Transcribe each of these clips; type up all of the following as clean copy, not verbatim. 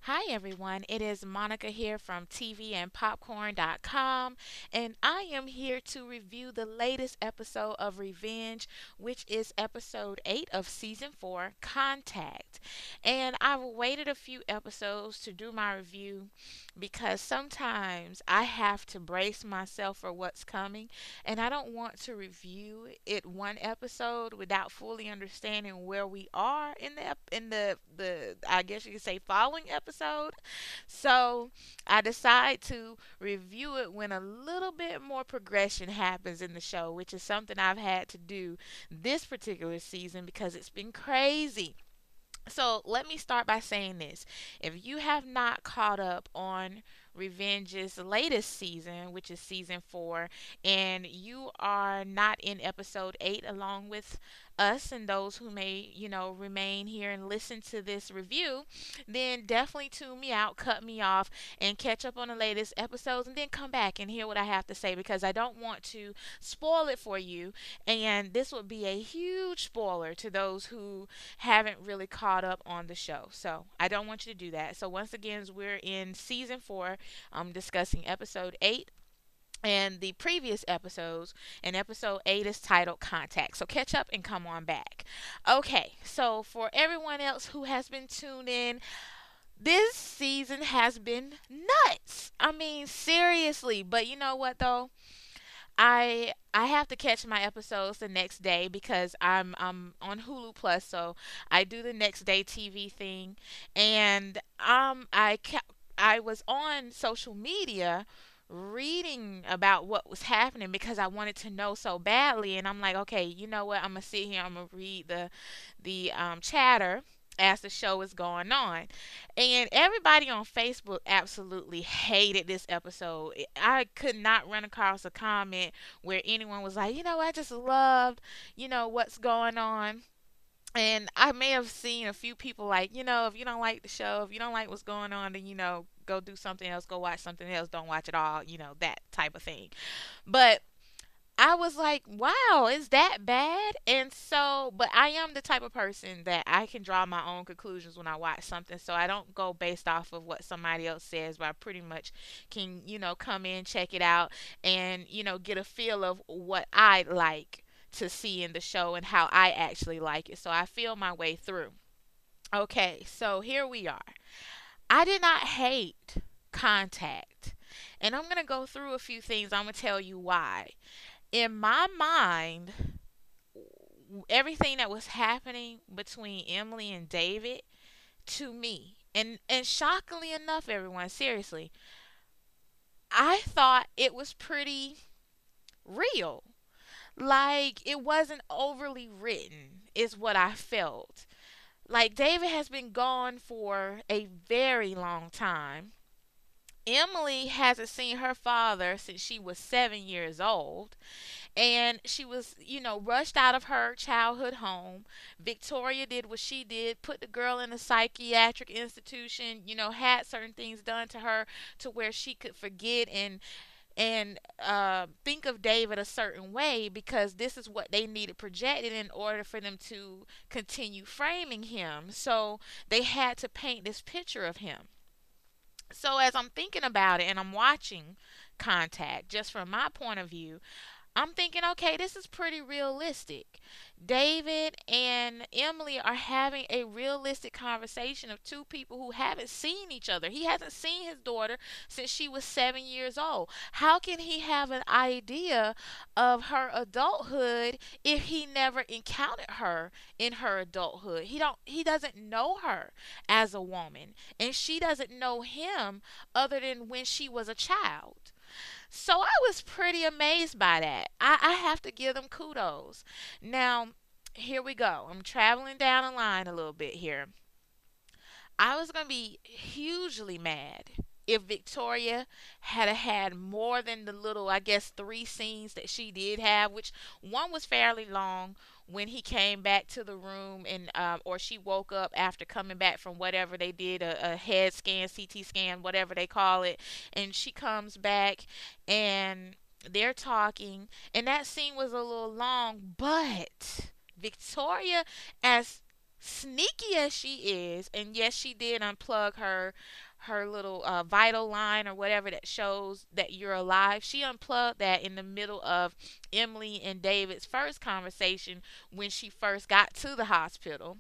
Hi everyone, it is Monica here from TVandPopcorn.com, and I am here to review the latest episode of Revenge, which is episode 8 of season 4, Contact. And I've waited a few episodes to do my review because sometimes I have to brace myself for what's coming, and I don't want to review it one episode without fully understanding where we are in the I guess you could say following episode. So I decide to review it when a little bit more progression happens in the show, which is something I've had to do this particular season because it's been crazy. So let me start by saying this. If you have not caught up on Revenge's latest season, which is season 4, and you are not in episode 8 along with us and those who may, remain here and listen to this review, then definitely tune me out, cut me off, and catch up on the latest episodes, and then come back and hear what I have to say because I don't want to spoil it for you. And this would be a huge spoiler to those who haven't really caught up on the show. So I don't want you to do that. So once again, we're in season 4, discussing episode 8 and the previous episodes, and episode 8 is titled Contact. So catch up and come on back. Okay, so for everyone else who has been tuned in, this season has been nuts. I mean, seriously. But you know what though? I have to catch my episodes the next day because I'm on Hulu Plus, so I do the next day TV thing, and I was on social media reading about what was happening because I wanted to know so badly, and I'm like, okay, you know what? I'm gonna sit here. I'm gonna read the chatter as the show is going on. And everybody on Facebook absolutely hated this episode. I could not run across a comment where anyone was like, I just loved, what's going on. And I may have seen a few people like, if you don't like the show, if you don't like what's going on, then, go do something else, go watch something else, don't watch it all, that type of thing. But I was like, wow, is that bad? And so, but I am the type of person that I can draw my own conclusions when I watch something. So I don't go based off of what somebody else says, but I pretty much can, come in, check it out, and, get a feel of what I like to see in the show and how I actually like it. So I feel my way through. Okay, so here we are. I did not hate Contact. And I'm going to go through a few things. I'm going to tell you why. In my mind, everything that was happening between Emily and David, to me, and shockingly enough, everyone, seriously, I thought it was pretty real. Like it wasn't overly written, is what I felt. Like David has been gone for a very long time. Emily hasn't seen her father since she was 7 years old, and she was, rushed out of her childhood home. Victoria did what she did, put the girl in a psychiatric institution, had certain things done to her to where she could forget and think of David a certain way because this is what they needed projected in order for them to continue framing him. So they had to paint this picture of him. So as I'm thinking about it and I'm watching Contact, just from my point of view, I'm thinking, okay, this is pretty realistic. David and Emily are having a realistic conversation of two people who haven't seen each other. He hasn't seen his daughter since she was 7 years old. How can he have an idea of her adulthood if he never encountered her in her adulthood? He doesn't know her as a woman, and she doesn't know him other than when she was a child. So I was pretty amazed by that. I have to give them kudos. Now, here we go. I'm traveling down the line a little bit here. I was going to be hugely mad if Victoria had more than the little, I guess, 3 scenes that she did have, which one was fairly long when he came back to the room and or she woke up after coming back from whatever they did, a head scan, CT scan, whatever they call it, and she comes back and they're talking, and that scene was a little long, but Victoria, as sneaky as she is, and yes, she did unplug her little vital line or whatever that shows that you're alive. She unplugged that in the middle of Emily and David's first conversation when she first got to the hospital,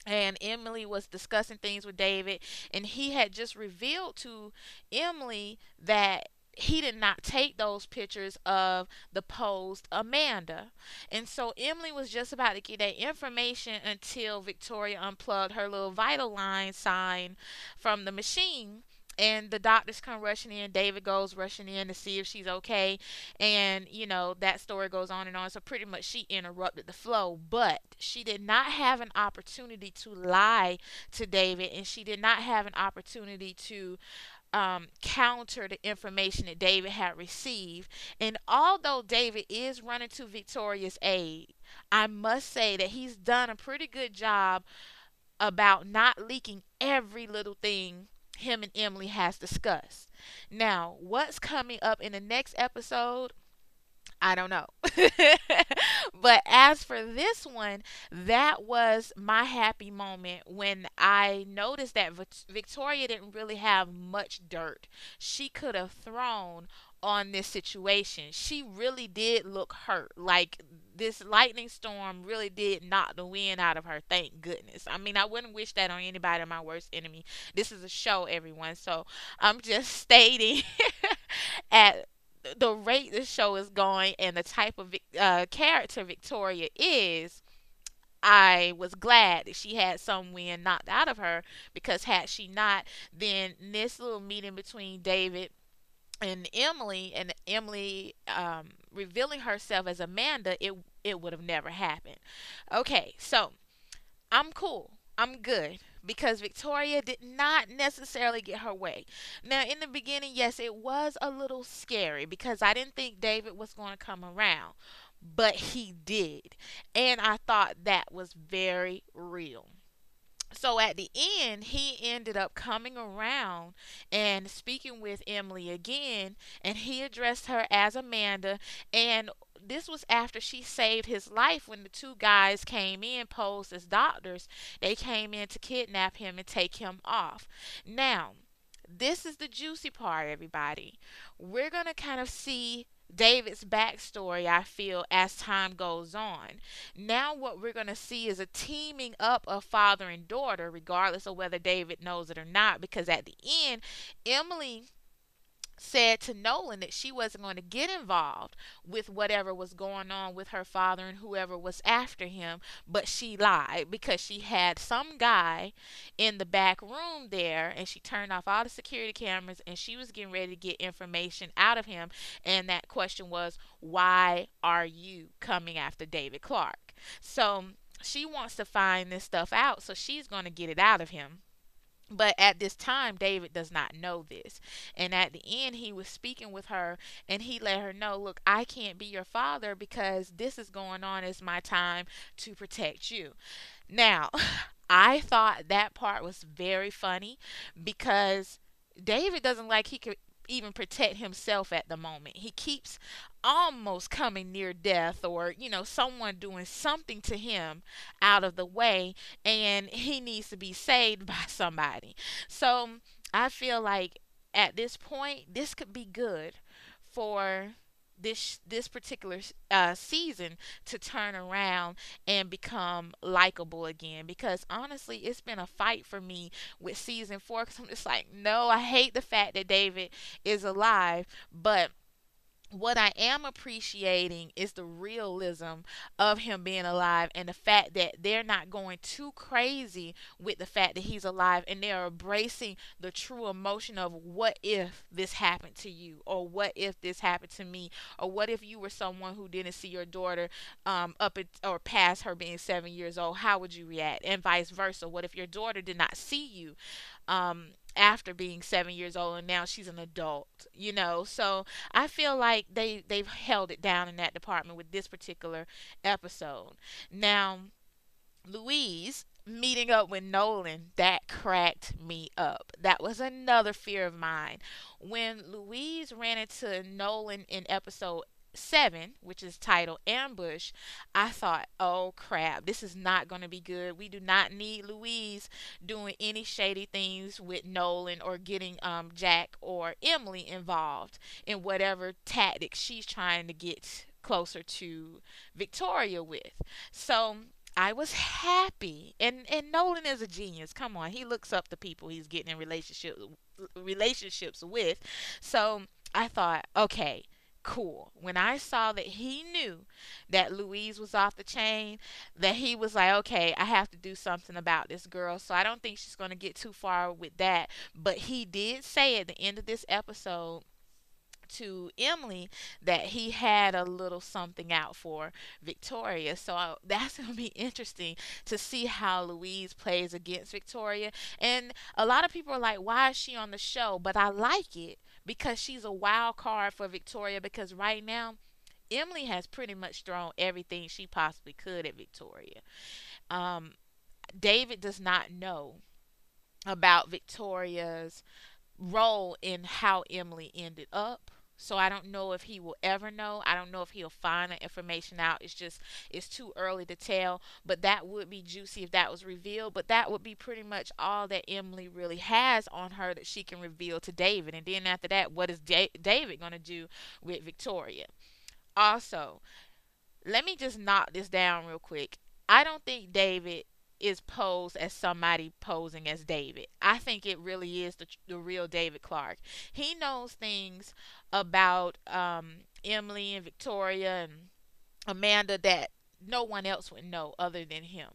and Emily was discussing things with David, and he had just revealed to Emily that he did not take those pictures of the posed Amanda. And so Emily was just about to get that information until Victoria unplugged her little vital line sign from the machine. And the doctors come rushing in. David goes rushing in to see if she's okay. And, that story goes on and on. So pretty much she interrupted the flow. But she did not have an opportunity to lie to David. And she did not have an opportunity to counter the information that David had received. And although David is running to Victoria's aid, I must say that he's done a pretty good job about not leaking every little thing him and Emily has discussed. Now, what's coming up in the next episode? I don't know. But as for this one, that was my happy moment when I noticed that Victoria didn't really have much dirt she could have thrown on this situation. She really did look hurt. Like, this lightning storm really did knock the wind out of her, thank goodness. I mean, I wouldn't wish that on anybody, my worst enemy. This is a show, everyone. So I'm just stating at the rate this show is going and the type of character Victoria is, I was glad that she had some wind knocked out of her, because had she not, then this little meeting between David and Emily revealing herself as Amanda, it would have never happened. Okay, so I'm cool. I'm good because Victoria did not necessarily get her way. Now, in the beginning, yes, it was a little scary because I didn't think David was going to come around, but he did. And I thought that was very real. So at the end, he ended up coming around and speaking with Emily again, and he addressed her as Amanda. And this was after she saved his life when the two guys came in posed as doctors. They came in to kidnap him and take him off. Now, this is the juicy part, everybody. We're going to kind of see David's backstory, I feel, as time goes on. Now, what we're going to see is a teaming up of father and daughter, regardless of whether David knows it or not, because at the end, Emily said to Nolan that she wasn't going to get involved with whatever was going on with her father and whoever was after him, but she lied because she had some guy in the back room there, and she turned off all the security cameras, and she was getting ready to get information out of him. And that question was, why are you coming after David Clark? So she wants to find this stuff out, so she's going to get it out of him. But at this time, David does not know this. And at the end, he was speaking with her, and he let her know, look, I can't be your father because this is going on. It's my time to protect you. Now, I thought that part was very funny because David doesn't like he could even protect himself at the moment. He keeps almost coming near death, or someone doing something to him out of the way, and he needs to be saved by somebody. So I feel like at this point this could be good for this particular season to turn around and become likable again, because honestly it's been a fight for me with season 4, because I'm just like, no, I hate the fact that David is alive, but what I am appreciating is the realism of him being alive, and the fact that they're not going too crazy with the fact that he's alive, and they're embracing the true emotion of what if this happened to you, or what if this happened to me, or what if you were someone who didn't see your daughter or past her being 7 years old, how would you react, and vice versa. What if your daughter did not see you after being 7 years old and now she's an adult. So I feel like they've held it down in that department with this particular episode. Now, Louise meeting up with Nolan, that cracked me up. That was another fear of mine. When Louise ran into Nolan in episode 7, which is titled Ambush, I thought, oh crap, this is not going to be good. We do not need Louise doing any shady things with Nolan or getting Jack or Emily involved in whatever tactics she's trying to get closer to Victoria with. So I was happy, and Nolan is a genius. Come on, he looks up the people he's getting in relationships with. So I thought, okay, cool. When I saw that he knew that Louise was off the chain, that he was like, okay, I have to do something about this girl. So I don't think she's going to get too far with that. But he did say at the end of this episode to Emily that he had a little something out for Victoria. So that's going to be interesting to see how Louise plays against Victoria. And a lot of people are like, why is she on the show? But I like it because she's a wild card for Victoria, because right now Emily has pretty much thrown everything she possibly could at Victoria. Um, David does not know about Victoria's role in how Emily ended up. So I don't know if he will ever know. I don't know if he'll find the information out. It's too early to tell. But that would be juicy if that was revealed. But that would be pretty much all that Emily really has on her that she can reveal to David. And then after that, what is David going to do with Victoria? Also, let me just knock this down real quick. I don't think David is posed as somebody posing as David. I think it really is the real David Clark. He knows things about Emily and Victoria and Amanda that no one else would know other than him.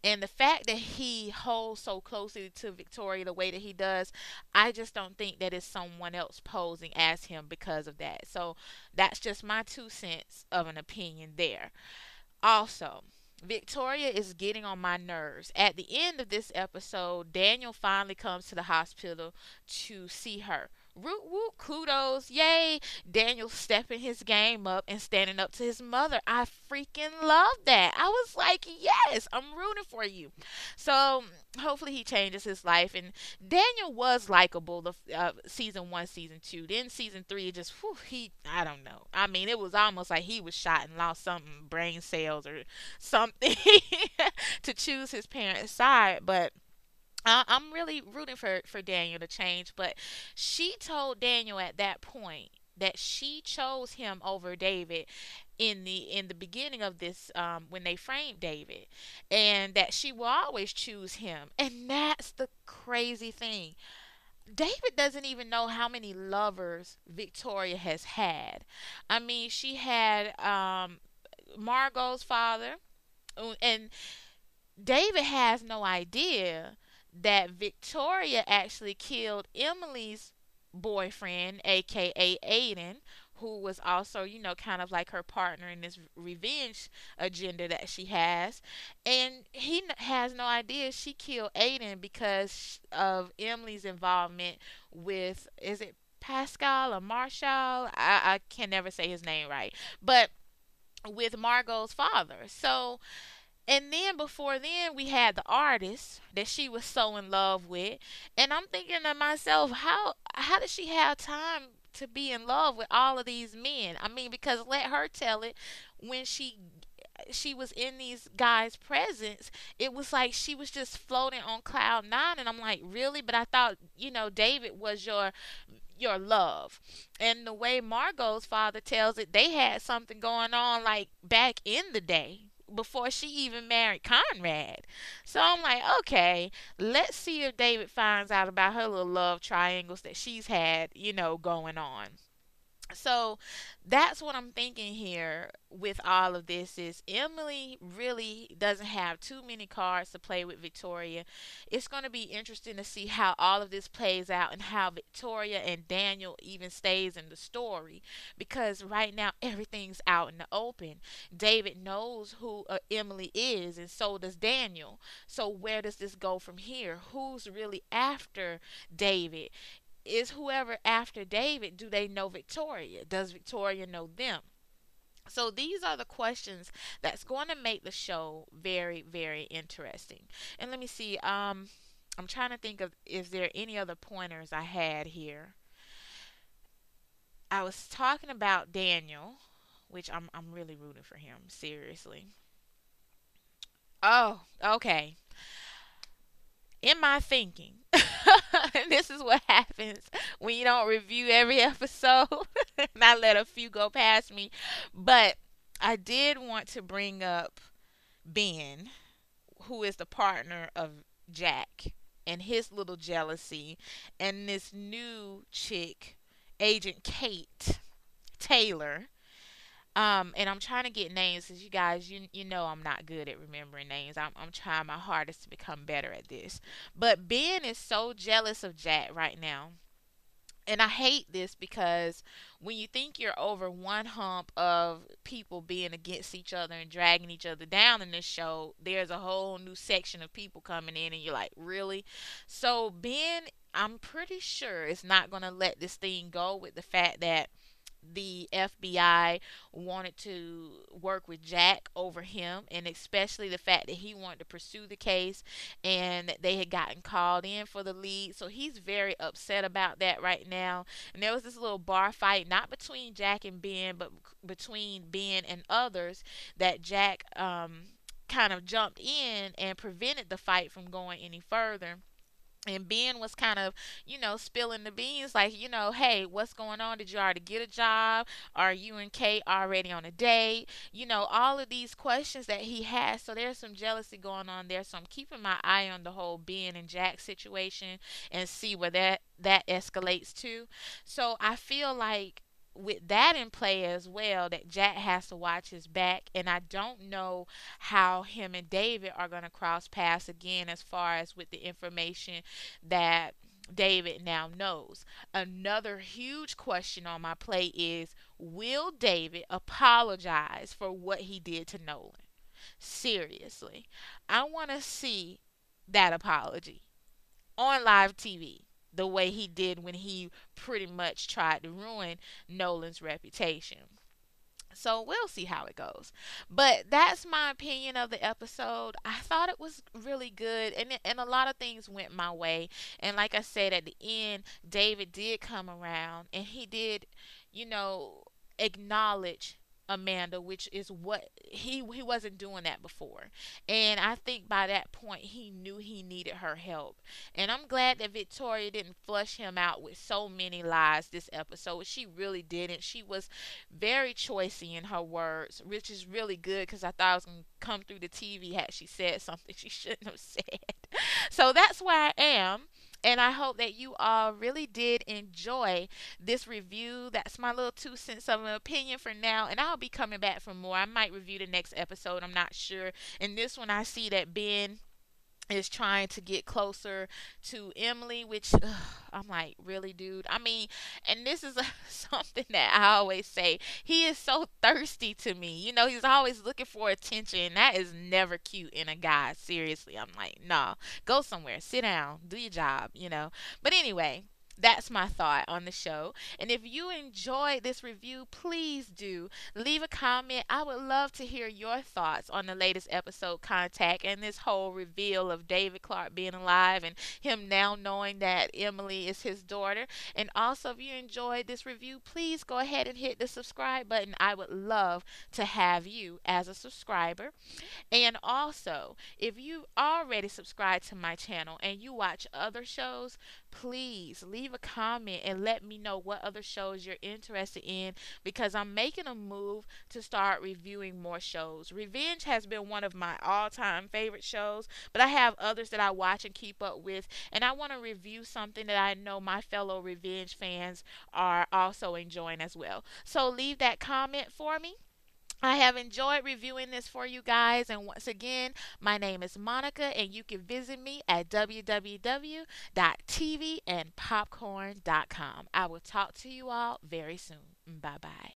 And the fact that he holds so closely to Victoria the way that he does, I just don't think that it's someone else posing as him because of that. So that's just my 2 cents of an opinion there. Also, Victoria is getting on my nerves. At the end of this episode, Daniel finally comes to the hospital to see her. Root woot, kudos, yay! Daniel stepping his game up and standing up to his mother. I freaking love that. I was like, yes, I'm rooting for you. So hopefully he changes his life. And Daniel was likable the season 1, season 2. Then season 3, it just whew, I don't know. I mean, it was almost like he was shot and lost some brain cells or something to choose his parents' side. But I'm really rooting for Daniel to change. But she told Daniel at that point that she chose him over David in the beginning of this, when they framed David, and that she will always choose him. And that's the crazy thing. David doesn't even know how many lovers Victoria has had. I mean, she had Margot's father, and David has no idea that Victoria actually killed Emily's boyfriend, aka Aiden, who was also, kind of like her partner in this revenge agenda that she has. And he has no idea she killed Aiden because of Emily's involvement with, is it Pascal or Marshall? I can never say his name right. But with Margot's father. So, and then before then, we had the artist that she was so in love with, and I'm thinking to myself, how does she have time to be in love with all of these men? I mean, because let her tell it, when she was in these guys' presence, it was like she was just floating on cloud nine, and I'm like, really? But I thought, David was your love. And the way Margot's father tells it, they had something going on like back in the day before she even married Conrad. So I'm like, okay, let's see if David finds out about her little love triangles that she's had, going on. So that's what I'm thinking here with all of this is Emily really doesn't have too many cards to play with Victoria. It's going to be interesting to see how all of this plays out and how Victoria and Daniel even stays in the story, because right now everything's out in the open. David knows who Emily is, and so does Daniel. So where does this go from here? Who's really after David? Is whoever after David, do they know Victoria? Does Victoria know them? So these are the questions that's going to make the show very, very interesting. And let me see. I'm trying to think of, is there any other pointers I had here. I was talking about Daniel which I'm really rooting for him, seriously. Oh, okay. In my thinking, and this is what happens when you don't review every episode, and I let a few go past me. But I did want to bring up Ben, who is the partner of Jack, and his little jealousy, and this new chick, Agent Kate Taylor. And I'm trying to get names because you guys, you know, I'm not good at remembering names. I'm trying my hardest to become better at this. But Ben is so jealous of Jack right now. And I hate this because when you think you're over one hump of people being against each other and dragging each other down in this show, there's a whole new section of people coming in, and you're like, really? So Ben, I'm pretty sure, is not going to let this thing go with the fact that the FBI wanted to work with Jack over him, and especially the fact that he wanted to pursue the case and that they had gotten called in for the lead. So he's very upset about that right now. And there was this little bar fight, not between Jack and Ben, but between Ben and others, that Jack kind of jumped in and prevented the fight from going any further. And Ben was kind of, spilling the beans, like, hey, what's going on? Did you already get a job? Are you and Kate already on a date? All of these questions that he has. So there's some jealousy going on there. So I'm keeping my eye on the whole Ben and Jack situation and see where that escalates to. So I feel like with that in play as well, that Jack has to watch his back, and I don't know how him and David are going to cross paths again as far as with the information that David now knows. Another huge question on my plate is, will David apologize for what he did to Nolan? Seriously. I want to see that apology on live TV the way he did when he pretty much tried to ruin Nolan's reputation. So we'll see how it goes. But that's my opinion of the episode. I thought it was really good, and a lot of things went my way. And like I said, at the end, David did come around, and he did, you know, acknowledge Amanda, which is what he wasn't doing that before. And I think by that point he knew he needed her help. And I'm glad that Victoria didn't flush him out with so many lies this episode. She really didn't. She was very choicey in her words, which is really good because I thought I was going to come through the TV had she said something she shouldn't have said. So that's where I am. And I hope that you all really did enjoy this review. That's my little 2 cents of an opinion for now. And I'll be coming back for more. I might review the next episode. I'm not sure. In this one, I see that Ben is trying to get closer to Emily, which I'm like, really, dude? I mean, and this is something that I always say. He is so thirsty to me. He's always looking for attention. That is never cute in a guy. Seriously. I'm like, nah, go somewhere, sit down, do your job. But anyway, that's my thought on the show. And if you enjoyed this review, please do leave a comment. I would love to hear your thoughts on the latest episode, Contact, and this whole reveal of David Clark being alive and him now knowing that Emily is his daughter. And also, if you enjoyed this review, please go ahead and hit the subscribe button. I would love to have you as a subscriber. And also, if you already subscribed to my channel and you watch other shows, please leave a comment and let me know what other shows you're interested in, because I'm making a move to start reviewing more shows. Revenge has been one of my all-time favorite shows, but I have others that I watch and keep up with, and I want to review something that I know my fellow Revenge fans are also enjoying as well. So leave that comment for me. I have enjoyed reviewing this for you guys. And once again, my name is Monica, and you can visit me at www.tvandpopcorn.com. I will talk to you all very soon. Bye bye.